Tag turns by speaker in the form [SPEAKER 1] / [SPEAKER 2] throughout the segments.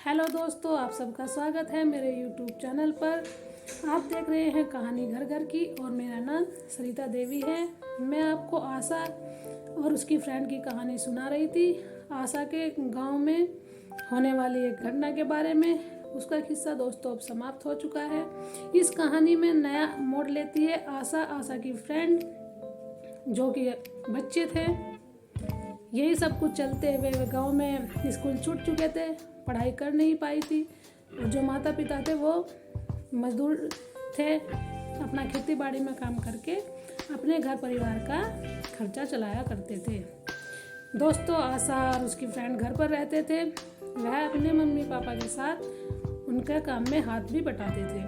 [SPEAKER 1] Hello दोस्तों, आप सबका स्वागत है मेरे यूट्यूब चैनल पर। आप देख रहे हैं कहानी घर घर की और मेरा नाम सरिता देवी है। मैं आपको आशा और उसकी फ्रेंड की कहानी सुना रही थी। आशा के गांव में होने वाली एक घटना के बारे में। उसका किस्सा दोस्तों अब समाप्त हो चुका है। इस कहानी में नया मोड़ लेती है आशा की फ्रेंड, जो कि बच्चे थे। यही सब कुछ चलते हुए वे गाँव में स्कूल छूट चुके थे, पढ़ाई कर नहीं पाई थी और जो माता पिता थे वो मजदूर थे, अपना खेती बाड़ी में काम करके अपने घर परिवार का खर्चा चलाया करते थे। दोस्तों आशा और उसकी फ्रेंड घर पर रहते थे। वह अपने मम्मी पापा के साथ उनके काम में हाथ भी बटाते थे।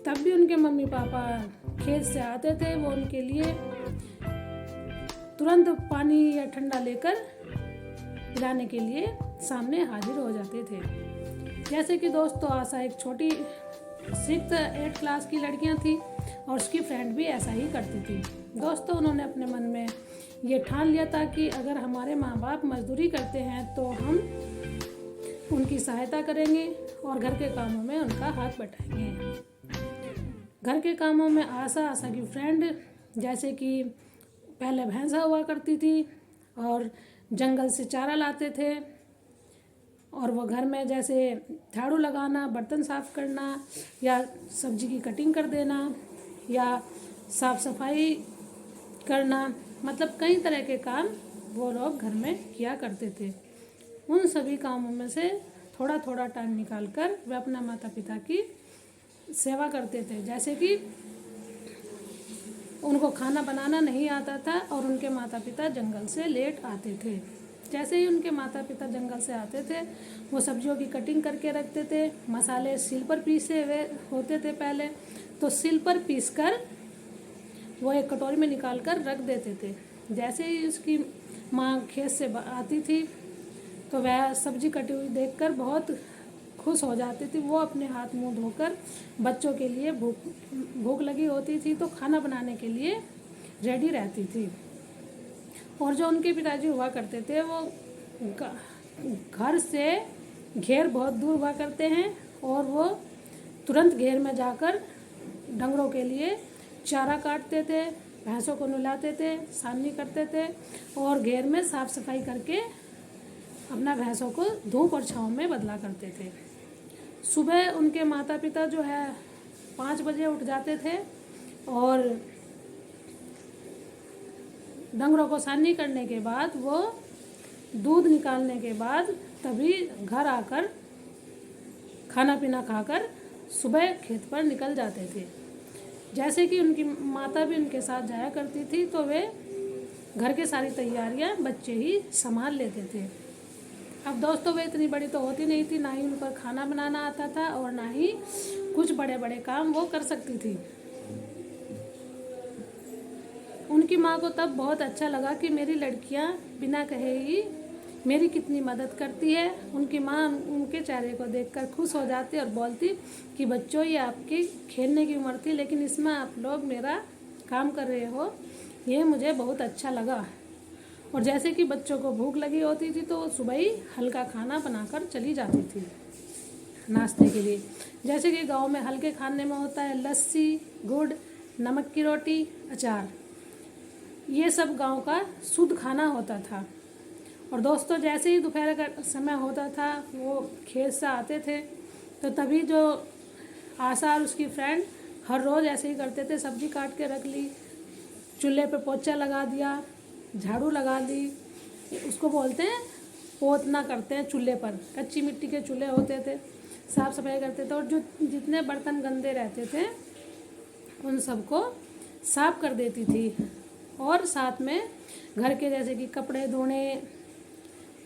[SPEAKER 1] तब भी उनके मम्मी पापा खेत से आते थे, वो उनके लिए तुरंत पानी या ठंडा लेकर पिलाने के लिए सामने हाजिर हो जाते थे। जैसे कि दोस्तों आशा एक छोटी 6th-8 क्लास की लड़कियां थी और उसकी फ्रेंड भी ऐसा ही करती थी। दोस्तों उन्होंने अपने मन में ये ठान लिया था कि अगर हमारे माँ बाप मजदूरी करते हैं तो हम उनकी सहायता करेंगे और घर के कामों में उनका हाथ बटाएंगे। घर के कामों में आशा की फ्रेंड जैसे कि पहले भैंसा हुआ करती थी और जंगल से चारा लाते थे, और वो घर में जैसे झाड़ू लगाना, बर्तन साफ करना या सब्जी की कटिंग कर देना या साफ सफाई करना, मतलब कई तरह के काम वो लोग घर में किया करते थे। उन सभी कामों में से थोड़ा थोड़ा टाइम निकाल कर वे अपना माता पिता की सेवा करते थे। जैसे कि उनको खाना बनाना नहीं आता था और उनके माता पिता जंगल से लेट आते थे। जैसे ही उनके माता पिता जंगल से आते थे, वो सब्जियों की कटिंग करके रखते थे। मसाले सिल पर पीसे हुए होते थे पहले, तो सिल पर पीस कर वो एक कटोरी में निकाल कर रख देते थे। जैसे ही उसकी माँ खेत से आती थी तो वह सब्जी कटी हुई देखकर बहुत खुश हो जाती थी। वो अपने हाथ मुंह धोकर बच्चों के लिए भूख लगी होती थी तो खाना बनाने के लिए रेडी रहती थी। और जो उनके पिताजी हुआ करते थे वो घर से घेर बहुत दूर हुआ करते हैं और वो तुरंत घेर में जाकर डंगरों के लिए चारा काटते थे, भैंसों को नहलाते थे, सानी करते थे और घेर में साफ सफाई करके अपना भैंसों को धूप और छाँव में बदला करते थे। सुबह उनके माता पिता जो है 5 बजे उठ जाते थे और डंगरों को सानी करने के बाद वो दूध निकालने के बाद तभी घर आकर खाना पीना खाकर सुबह खेत पर निकल जाते थे। जैसे कि उनकी माता भी उनके साथ जाया करती थी तो वे घर के सारी तैयारियां बच्चे ही संभाल लेते थे। अब दोस्तों वे इतनी बड़ी तो होती नहीं थी, ना ही उन पर खाना बनाना आता था और ना ही कुछ बड़े बड़े काम वो कर सकती थी। उनकी माँ को तब बहुत अच्छा लगा कि मेरी लड़कियाँ बिना कहे ही मेरी कितनी मदद करती है। उनकी माँ उनके चेहरे को देखकर खुश हो जाती और बोलती कि बच्चों ये आपकी खेलने की उम्र थी, लेकिन इसमें आप लोग मेरा काम कर रहे हो, ये मुझे बहुत अच्छा लगा। और जैसे कि बच्चों को भूख लगी होती थी तो सुबह ही हल्का खाना बनाकर चली जाती थी नाश्ते के लिए। जैसे कि गांव में हल्के खाने में होता है लस्सी, गुड़, नमक की रोटी, अचार, ये सब गांव का शुद्ध खाना होता था। और दोस्तों जैसे ही दोपहर का समय होता था वो खेत से आते थे तो तभी जो आशा और उसकी फ्रेंड हर रोज़ ऐसे ही करते थे। सब्जी काट के रख ली, चूल्हे पे पोछा लगा दिया, झाड़ू लगा दी, उसको बोलते हैं पोतना करते हैं। चूल्हे पर कच्ची मिट्टी के चूल्हे होते थे, साफ सफाई करते थे और जो जितने बर्तन गंदे रहते थे उन सबको साफ कर देती थी। और साथ में घर के जैसे कि कपड़े धोने,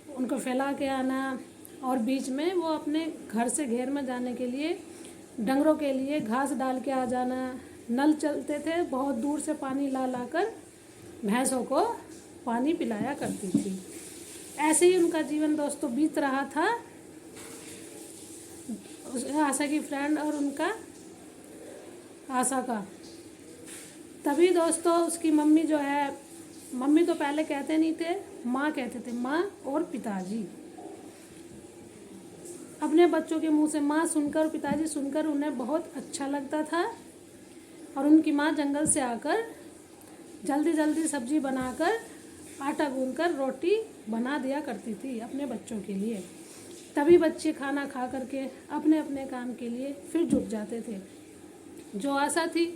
[SPEAKER 1] उनको फैला के आना और बीच में वो अपने घर से घेर में जाने के लिए डंगरों के लिए घास डाल के आ जाना। नल चलते थे, बहुत दूर से पानी ला ला कर भैंसों को पानी पिलाया करती थी। ऐसे ही उनका जीवन दोस्तों बीत रहा था, आशा की फ्रेंड और उनका आशा का। तभी दोस्तों उसकी मम्मी जो है, मम्मी तो पहले कहते नहीं थे, माँ कहते थे, माँ और पिताजी। अपने बच्चों के मुंह से माँ सुनकर और पिताजी सुनकर उन्हें बहुत अच्छा लगता था। और उनकी माँ जंगल से आकर जल्दी जल्दी सब्जी बनाकर आटा गूंथकर रोटी बना दिया करती थी अपने बच्चों के लिए। तभी बच्चे खाना खा करके अपने अपने काम के लिए फिर जुट जाते थे। जो आशा थी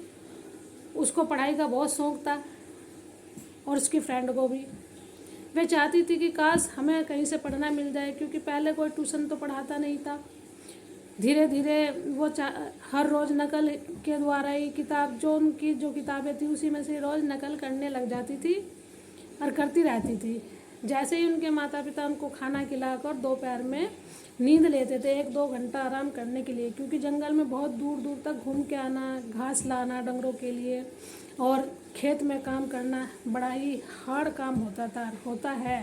[SPEAKER 1] उसको पढ़ाई का बहुत शौक़ था और उसकी फ्रेंड को भी। वे चाहती थी कि काश हमें कहीं से पढ़ना मिल जाए, क्योंकि पहले कोई ट्यूशन तो पढ़ाता नहीं था। धीरे धीरे वो हर रोज़ नकल के द्वारा ही किताब, जो उनकी जो किताबें थी उसी में से रोज़ नकल करने लग जाती थी और करती रहती थी। जैसे ही उनके माता पिता उनको खाना खिलाकर दोपहर में नींद लेते थे 1-2 घंटा आराम करने के लिए, क्योंकि जंगल में बहुत दूर दूर तक घूम के आना, घास लाना डंगरों के लिए और खेत में काम करना बड़ा ही हार्ड काम होता है।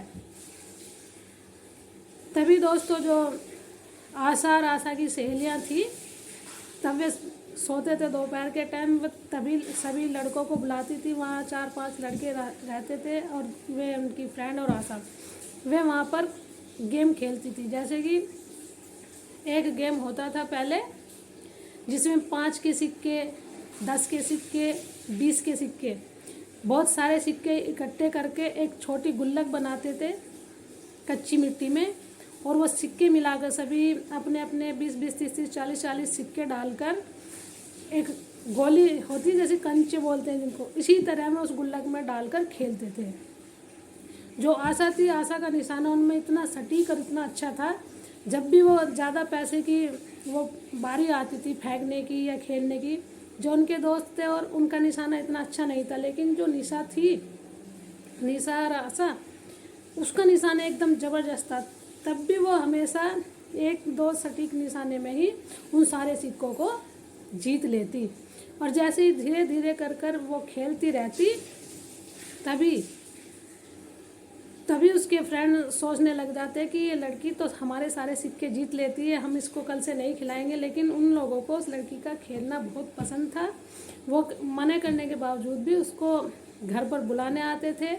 [SPEAKER 1] तभी दोस्तों जो आशा और आशा की सहेलियाँ थी, तब वे सोते थे दोपहर के टाइम, तभी सभी लड़कों को बुलाती थी। वहाँ 4-5 लड़के रहते थे और वे उनकी फ्रेंड और आशा, वे वहाँ पर गेम खेलती थी। जैसे कि एक गेम होता था पहले जिसमें 5 के सिक्के, 10 के सिक्के, 20 के सिक्के, बहुत सारे सिक्के इकट्ठे करके एक छोटी गुल्लक बनाते थे कच्ची मिट्टी में, और वो सिक्के मिलाकर सभी अपने अपने 20-20, 30-30, 40-40 सिक्के डालकर एक गोली होती जैसे कंचे बोलते हैं जिनको, इसी तरह में उस गुल्लक में डालकर खेलते थे। जो आशा थी, आशा का निशाना उनमें इतना सटीक और इतना अच्छा था, जब भी वो ज़्यादा पैसे की वो बारी आती थी फेंकने की या खेलने की, जो उनके दोस्त थे और उनका निशाना इतना अच्छा नहीं था, लेकिन जो निशा थी, निशा और आशा, उसका निशाना एकदम ज़बरदस्त था। तब भी वो हमेशा 1-2 सटीक निशाने में ही उन सारे सिक्कों को जीत लेती। और जैसे ही धीरे धीरे कर कर वो खेलती रहती, तभी उसके फ्रेंड सोचने लग जाते कि ये लड़की तो हमारे सारे सिक्के जीत लेती है, हम इसको कल से नहीं खिलाएंगे। लेकिन उन लोगों को उस लड़की का खेलना बहुत पसंद था। वो मना करने के बावजूद भी उसको घर पर बुलाने आते थे,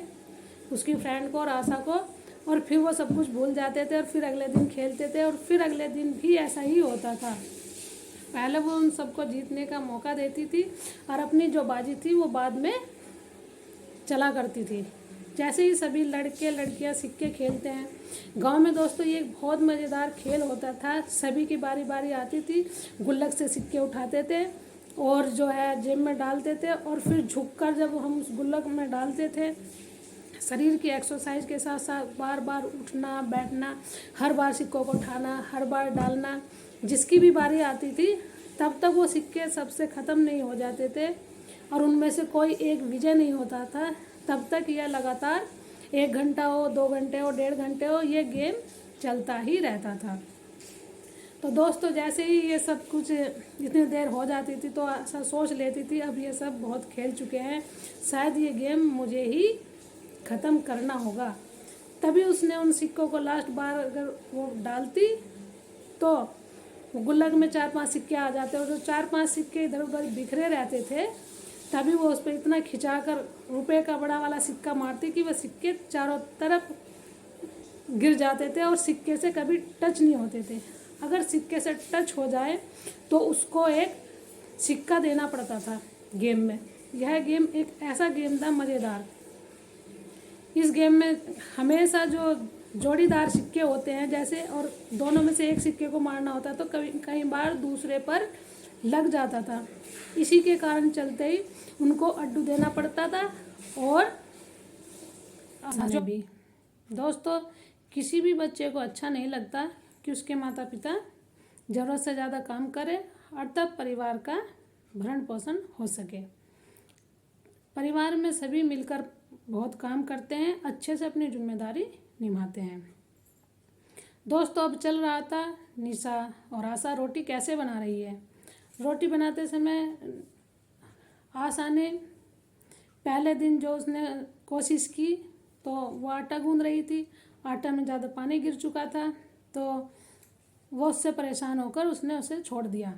[SPEAKER 1] उसकी फ्रेंड को और आशा को, और फिर वो सब कुछ भूल जाते थे और फिर अगले दिन खेलते थे। और फिर अगले दिन भी ऐसा ही होता था। पहले वो उन सबको जीतने का मौका देती थी और अपनी जो बाजी थी वो बाद में चला करती थी। जैसे ही सभी लड़के लड़कियां सिक्के खेलते हैं गांव में दोस्तों, ये एक बहुत मज़ेदार खेल होता था। सभी की बारी बारी आती थी, गुल्लक से सिक्के उठाते थे और जो है जेब में डालते थे, और फिर झुककर जब हम उस गुल्लक में डालते थे, शरीर की एक्सरसाइज के साथ साथ बार बार उठना बैठना, हर बार सिक्कों को उठाना, हर बार डालना। जिसकी भी बारी आती थी तब तक वो सिक्के सबसे ख़त्म नहीं हो जाते थे और उनमें से कोई एक विजय नहीं होता था। तब तक यह लगातार 1 घंटा हो, 2 घंटे हो, 1.5 घंटे हो, ये गेम चलता ही रहता था। तो दोस्तों जैसे ही ये सब कुछ इतनी देर हो जाती थी तो ऐसा सोच लेती थी अब ये सब बहुत खेल चुके हैं, शायद ये गेम मुझे ही ख़त्म करना होगा। तभी उसने उन सिक्कों को लास्ट बार अगर वो डालती तो गुल्लक में 4-5 सिक्के आ जाते, और जो 4-5 सिक्के इधर उधर बिखरे रहते थे, तभी वो उस पर इतना खिंचाकर रुपए का बड़ा वाला सिक्का मारती कि वह सिक्के चारों तरफ गिर जाते थे और सिक्के से कभी टच नहीं होते थे। अगर सिक्के से टच हो जाए तो उसको एक सिक्का देना पड़ता था गेम में। यह गेम एक ऐसा गेम था मज़ेदार। इस गेम में हमेशा जो जोड़ीदार सिक्के होते हैं जैसे, और दोनों में से एक सिक्के को मारना होता तो कई बार दूसरे पर लग जाता था। इसी के कारण चलते ही उनको अड्डू देना पड़ता था। और जो भी दोस्तों, किसी भी बच्चे को अच्छा नहीं लगता कि उसके माता पिता ज़रूरत से ज़्यादा काम करें और तब परिवार का भरण पोषण हो सके। परिवार में सभी मिलकर बहुत काम करते हैं, अच्छे से अपनी जिम्मेदारी निभाते हैं। दोस्तों अब चल रहा था निशा और आशा रोटी कैसे बना रही है। रोटी बनाते समय आशा ने पहले दिन जो उसने कोशिश की तो वो आटा गूंद रही थी, आटा में ज़्यादा पानी गिर चुका था, तो वो उससे परेशान होकर उसने उसे छोड़ दिया।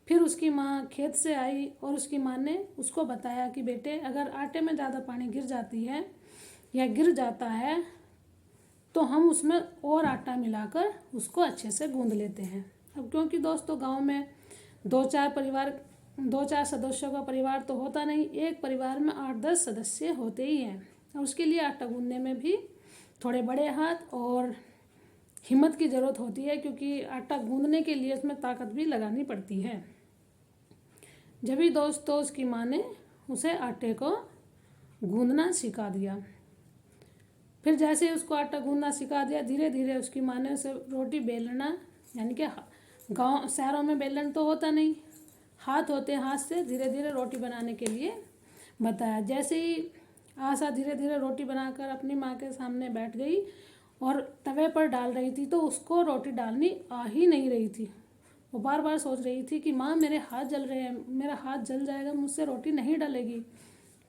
[SPEAKER 1] फिर उसकी माँ खेत से आई और उसकी माँ ने उसको बताया कि बेटे अगर आटे में ज़्यादा पानी गिर जाती है या गिर जाता है तो हम उसमें और आटा मिलाकर उसको अच्छे से गूंद लेते हैं। अब क्योंकि दोस्तों गांव में 2-4 सदस्यों का परिवार तो होता नहीं, एक परिवार में 8-10 सदस्य होते ही हैं, और उसके लिए आटा गूंदने में भी थोड़े बड़े हाथ और हिम्मत की ज़रूरत होती है, क्योंकि आटा गूंदने के लिए उसमें ताकत भी लगानी पड़ती है। जब भी दोस्तों उसकी माँ ने उसे आटे को गूंदना सिखा दिया। फिर जैसे उसको आटा गूंदना सिखा दिया, धीरे धीरे उसकी माँ ने उसे रोटी बेलना, यानी कि गांव शहरों में बेलन तो होता नहीं, हाथ होते, हाथ से धीरे धीरे रोटी बनाने के लिए बताया। जैसे ही आशा धीरे धीरे रोटी बनाकर अपनी माँ के सामने बैठ गई और तवे पर डाल रही थी, तो उसको रोटी डालनी आ ही नहीं रही थी। वो बार बार सोच रही थी कि माँ मेरे हाथ जल रहे हैं, मेरा हाथ जल जाएगा, मुझसे रोटी नहीं डलेगी।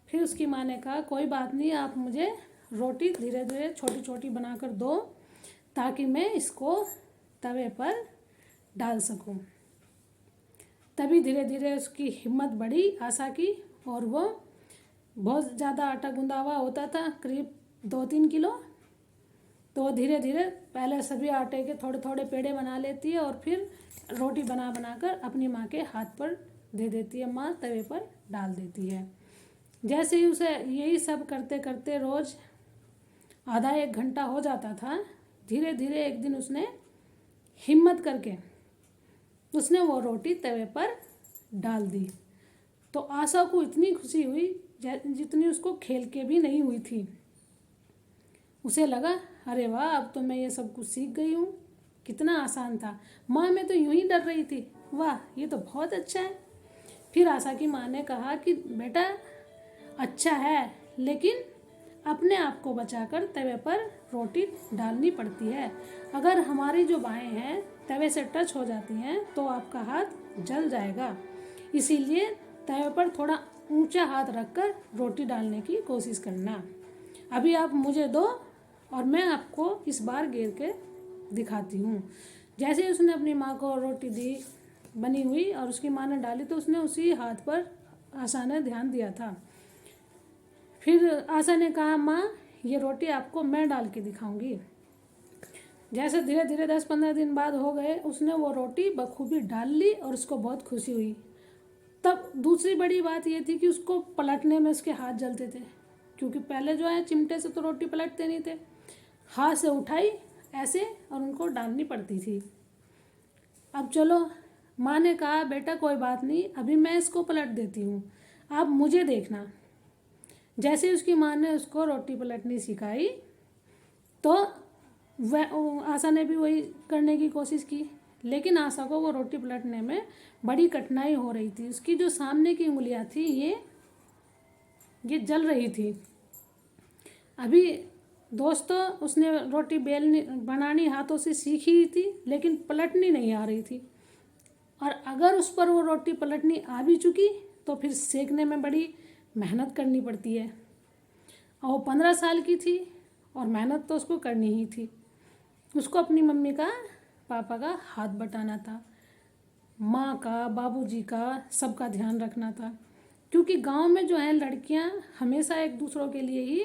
[SPEAKER 1] फिर उसकी माँ ने कहा कोई बात नहीं, आप मुझे रोटी धीरे धीरे छोटी छोटी बनाकर दो, ताकि मैं इसको तवे पर डाल सकूं। तभी धीरे धीरे उसकी हिम्मत बढ़ी आशा की, और वो बहुत ज़्यादा आटा गूंदा हुआ होता था, करीब 2-3 किलो। तो धीरे धीरे पहले सभी आटे के थोड़े थोड़े पेड़े बना लेती है, और फिर रोटी बना बनाकर अपनी माँ के हाथ पर दे देती है, माँ तवे पर डाल देती है। जैसे ही उसे यही सब करते करते रोज़ आधा 1 घंटा हो जाता था, धीरे धीरे एक दिन उसने हिम्मत करके उसने वो रोटी तवे पर डाल दी। तो आशा को इतनी खुशी हुई जितनी उसको खेल के भी नहीं हुई थी। उसे लगा अरे वाह, अब तो मैं ये सब कुछ सीख गई हूँ, कितना आसान था, माँ मैं तो यूं ही डर रही थी, वाह ये तो बहुत अच्छा है। फिर आशा की माँ ने कहा कि बेटा अच्छा है, लेकिन अपने आप को बचाकर तवे पर रोटी डालनी पड़ती है। अगर हमारी जो बाहें हैं तवे से टच हो जाती हैं तो आपका हाथ जल जाएगा, इसीलिए तवे पर थोड़ा ऊंचा हाथ रखकर रोटी डालने की कोशिश करना। अभी आप मुझे दो और मैं आपको इस बार गिर के दिखाती हूँ। जैसे ही उसने अपनी माँ को रोटी दी बनी हुई और उसकी माँ ने डाली, तो उसने उसी हाथ पर आशा ने ध्यान दिया था। फिर आशा ने कहा माँ ये रोटी आपको मैं डाल के दिखाऊंगी। जैसे धीरे धीरे 10-15 दिन बाद हो गए, उसने वो रोटी बखूबी डाल ली और उसको बहुत खुशी हुई। तब दूसरी बड़ी बात ये थी कि उसको पलटने में उसके हाथ जलते थे, क्योंकि पहले जो है चिमटे से तो रोटी पलटते नहीं थे, हाथ से उठाई ऐसे और उनको डालनी पड़ती थी। अब चलो, माँ ने कहा बेटा कोई बात नहीं, अभी मैं इसको पलट देती हूँ, आप मुझे देखना। जैसे उसकी माँ ने उसको रोटी पलटनी सिखाई, तो वह आशा ने भी वही करने की कोशिश की, लेकिन आशा को वो रोटी पलटने में बड़ी कठिनाई हो रही थी। उसकी जो सामने की उंगलियां थी ये जल रही थी। अभी दोस्तों उसने रोटी बेलनी बनानी हाथों से सीखी ही थी, लेकिन पलटनी नहीं आ रही थी। और अगर उस पर वो रोटी पलटनी आ भी चुकी तो फिर सेकने में बड़ी मेहनत करनी पड़ती है। और वो 15 साल की थी और मेहनत तो उसको करनी ही थी। उसको अपनी मम्मी का, पापा का हाथ बटाना था, माँ का, बाबूजी का, सबका ध्यान रखना था, क्योंकि गांव में जो है लड़कियां हमेशा एक दूसरों के लिए ही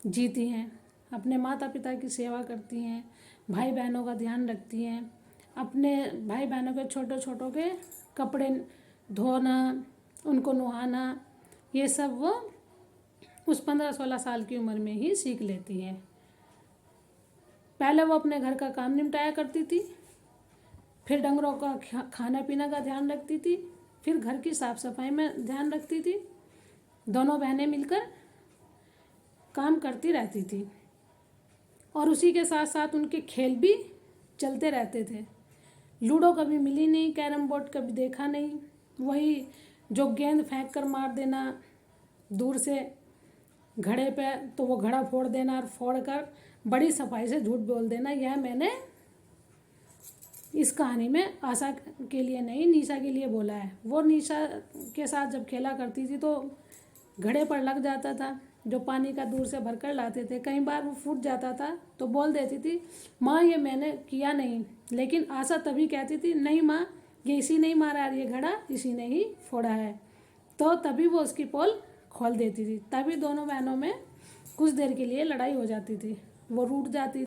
[SPEAKER 1] जीती हैं, अपने माता पिता की सेवा करती हैं, भाई बहनों का ध्यान रखती हैं, अपने भाई बहनों के छोटे छोटों के कपड़े धोना, उनको नहाना, ये सब वो उस 15-16 साल की उम्र में ही सीख लेती हैं। पहले वो अपने घर का काम निपटाया करती थी, फिर डंगरों का खाना पीना का ध्यान रखती थी, फिर घर की साफ सफाई में ध्यान रखती थी। दोनों बहनें मिलकर काम करती रहती थी, और उसी के साथ साथ उनके खेल भी चलते रहते थे। लूडो कभी मिली नहीं, कैरम बोर्ड कभी देखा नहीं, वही जो गेंद फेंक कर मार देना दूर से घड़े पे, तो वो घड़ा फोड़ देना और फोड़ कर बड़ी सफाई से झूठ बोल देना। यह मैंने इस कहानी में आशा के लिए नहीं, निशा के लिए बोला है। वो निशा के साथ जब खेला करती थी तो घड़े पर लग जाता था, जो पानी का दूर से भरकर लाते थे, कई बार वो फूट जाता था तो बोल देती थी माँ ये मैंने किया नहीं, लेकिन आशा तभी कहती थी नहीं माँ ये इसी ने ही मारा है, ये घड़ा इसी ने ही फोड़ा है। तो तभी वो उसकी पोल खोल देती थी। तभी दोनों बहनों में कुछ देर के लिए लड़ाई हो जाती थी, वो रूठ जाती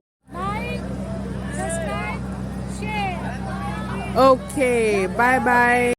[SPEAKER 2] ओके, बाय बाय।